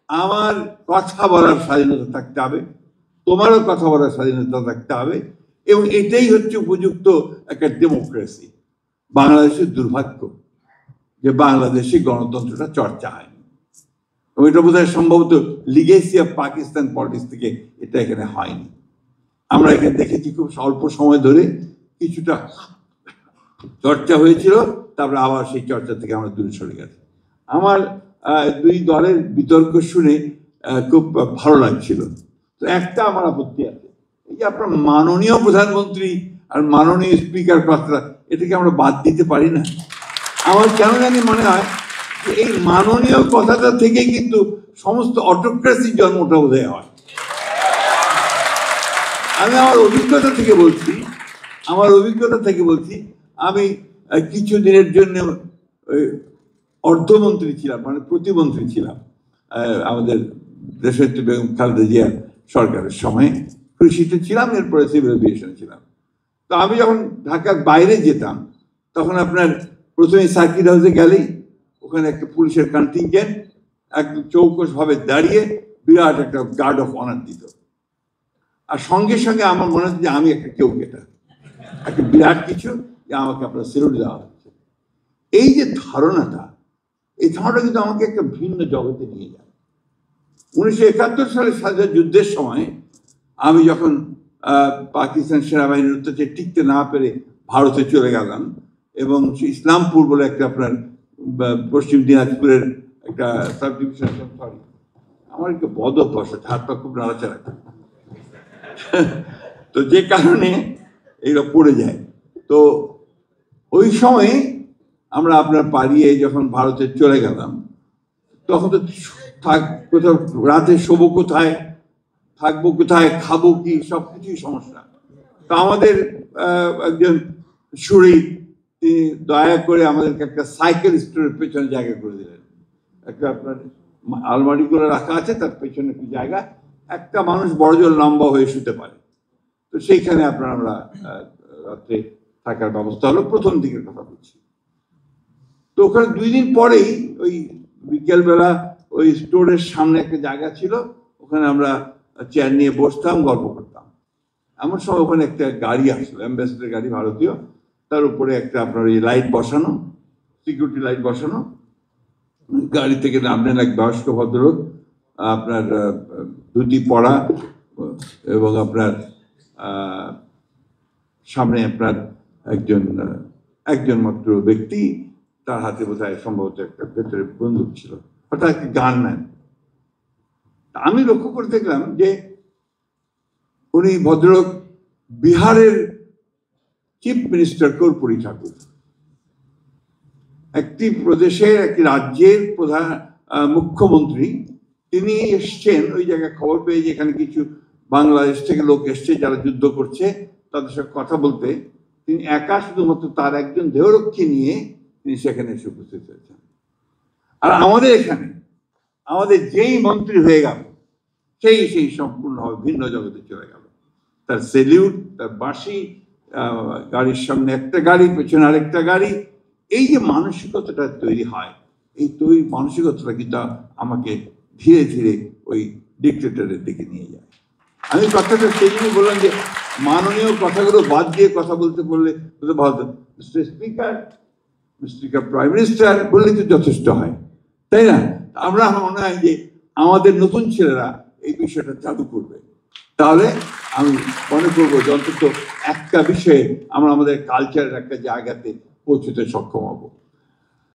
আমার কথা বলার স্বাধীনতা থাকতে হবে, তোমারও কথা বলার স্বাধীনতা থাকতে হবে, এবং এটাই হচ্ছে উপযুক্ত একটা ডেমোক্রেসি। বাংলাদেশের দুর্ভাগ্য যে বাংলাদেশে গণতন্ত্রটা চর্চা হয়নি, ওইটা বোধহয় সম্ভবত লিগেসি অফ পাকিস্তান পলিটিক্স থেকে এটা এখানে হয়নি। আমরা এখানে দেখেছি খুব স্বল্প সময় ধরে কিছুটা চর্চা হয়েছিল, তারপরে আবার সেই চর্চা থেকে আমরা দূরে সরে গেছি। আমার দুই দলের বিতর্ক শুনে খুব ভালো লাগছিল। তো একটা আমার আপত্তি আছে, এই যে আপনার মাননীয় প্রধানমন্ত্রী আর মাননীয় স্পিকার কথাটা, এটাকে আমরা বাদ দিতে পারি না? আমার কেন জানি মনে হয় যে এই মাননীয় কথাটা থেকে কিন্তু সমস্ত অটোক্রেসির জন্মটা বোধহয় হয়। আমি আমার অভিজ্ঞতা থেকে বলছি, আমি কিছু দিনের জন্য অর্থমন্ত্রী ছিলাম, মানে প্রতিমন্ত্রী ছিলাম আমাদের দেশনেত্রী বেগম খালেদা জিয়া সরকারের সময়। কৃষিতে ছিলাম, এরপরে সিভিল এভিয়েশন ছিলাম। তো আমি যখন ঢাকার বাইরে যেতাম, তখন আপনার প্রথমে সার্কিট হাউসে গেলেই ওখানে একটা পুলিশের কন্টিনজেন্ট একদম চৌকস ভাবে দাঁড়িয়ে বিরাট একটা গার্ড অফ অনার দিত, আর সঙ্গে সঙ্গে আমার মনে হচ্ছে যে আমি একটা কেউ কেটা, একটা বিরাট কিছু, যে আমাকে আপনার সেলুট দেওয়া হচ্ছে। এই যে ধারণাটা, এই ধারণাটা কিন্তু আমাকে একটা ভিন্ন জগতে নিয়ে যায়। 1971 সালের স্বাধীনতা যুদ্ধের সময় আমি যখন পাকিস্তান সেনাবাহিনীর অত্যাচারে টিকতে না পেরে ভারতে চলে গেলাম, এবং ইসলামপুর বলে একটা আপনার পশ্চিম দিনাজপুরের একটা সাব ডিভিশন, সরি আমার একটু বদ অভ্যাস আছে, হাত পা খুব নাড়াচাড়া করে, তো যে কারণে এগুলো পড়ে যায়। তো ওই সময় আমরা আপনার পালিয়ে যখন ভারতে চলে গেলাম, তখন তো কোথাও রাতে শোবো কোথায়, থাকবো কোথায়, খাবো কি, সবকিছুই সমস্যা। তো আমাদের একজন সুরি, তিনি দয়া করে আমাদেরকে একটা সাইকেল স্টোরের পেছনে জায়গা করে দিলেন। একটা আপনার আলমারিগুলো রাখা আছে, তার পেছনে একটি জায়গা, একটা মানুষ বড়জোর লম্বা হয়ে শুতে পারে। তো সেইখানে আপনার আমরা রাত্রে থাকার ব্যবস্থা হলো, প্রথম দিকের কথা বলছি। তো ওখানে 2 দিন পরেই ওই বিকেলবেলা ওই স্টোরের সামনে একটা জায়গা ছিল, ওখানে আমরা চেয়ার নিয়ে বসতাম, গল্প করতাম। এমন সময় ওখানে একটা গাড়ি আসলো, অ্যাম্বাসেডার গাড়ি ভারতীয়, তার উপরে একটা আপনার এই লাইট বসানো, সিকিউরিটি লাইট বসানো। গাড়ি থেকে নামলেন এক বয়স্ক ভদ্রলোক, আপনার ধুতি পরা, এবং আপনার সামনে আপনার একজন মাত্র ব্যক্তি, তার হাতে বোধহয় সম্ভবত একটা ভেতরে বন্দুক ছিল, হঠাৎ একটা গান নেন। আমি লক্ষ্য করে দেখলাম যে উনি ভদ্রলোক বিহারের চিফ মিনিস্টার কর্পূরী ঠাকুর, একটি প্রদেশের, একটি রাজ্যের প্রধান মুখ্যমন্ত্রী। তিনি এসছেন ওই জায়গায়, খবর পেয়ে যে এখানে কিছু বাংলাদেশ থেকে লোক এসছে যারা যুদ্ধ করছে, তাদের সাথে কথা বলতে। তিনি একা শুধুমাত্র তার একজন দেহরক্ষী নিয়ে তিনি সেখানে এসে উপস্থিত হয়েছেন। আর আমাদের এখানে আমাদের যেই মন্ত্রী হয়ে গেল, সেই সম্পূর্ণভাবে ভিন্ন জগতে চলে গেল। তার সেলিউট, তার বাঁশি, গাড়ির সামনে একটা গাড়ি, পেছনে আরেকটা গাড়ি, এই যে মানসিকতাটা তৈরি হয়, এই মানসিকতাটা কিন্তু আমাকে ধীরে ধীরে ওই ডিক্টেটরের দিকে নিয়ে যায়। আমি কথাটা সেই জন্য বললাম যে মাননীয় কথাগুলো বাদ দিয়ে কথা বলতে বললে ভালো, mister speaker, mister prime minister বললে তো যথেষ্ট হয়, তাই না? আমরা মনে হয় যে আমাদের নতুন ছেলেরা এই বিষয়টা চালু করবে, তাহলে আমি মনে করবো যে অন্তত একটা বিষয়ে আমরা আমাদের কালচারের একটা জায়গাতে পৌঁছতে সক্ষম হব।